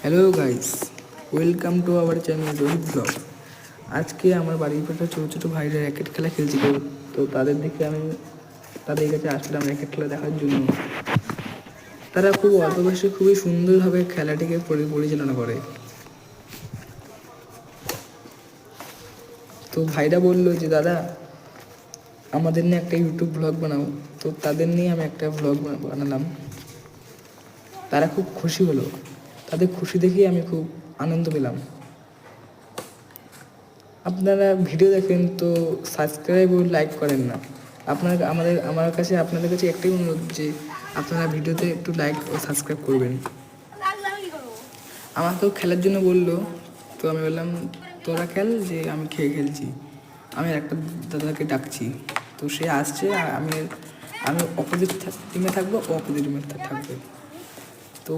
Hello guys, welcome to our channel Rohit blog. আজকে আমার বাড়ির পাশে ছোটো ছোটো ভাইরা র্যাকেট খেলা খেলছিল, তো তাদের দেখে আমি তাদের কাছে আসলাম র্যাকেট খেলা দেখার জন্য। তারা খুব অল্প বয়সে খুবই সুন্দরভাবে খেলাটিকে পরিচালনা করে। তো ভাইরা বললো যে দাদা আমাদের নিয়ে একটা ইউটিউব ব্লগ বানাও, তো তাদের নিয়ে আমি একটা ব্লগ বানালাম। তারা খুব খুশি হলো, তাদের খুশি দেখেই আমি খুব আনন্দ পেলাম। আপনারা ভিডিও দেখেন তো সাবস্ক্রাইব ও লাইক করেন না। আমার কাছে আপনাদের কাছে একটাই অনুরোধ যে আপনারা ভিডিওতে একটু লাইক ও সাবস্ক্রাইব করবেন। আমাকেও খেলার জন্য বললো, তো আমি বললাম তোরা খেল, যে আমি খেলছি। আমি একটা দাদাকে ডাকছি, তো সে আসছে আর আমি অপোজিট টিমে থাকবো, ও অপোজিট টিমে থাকবে। তো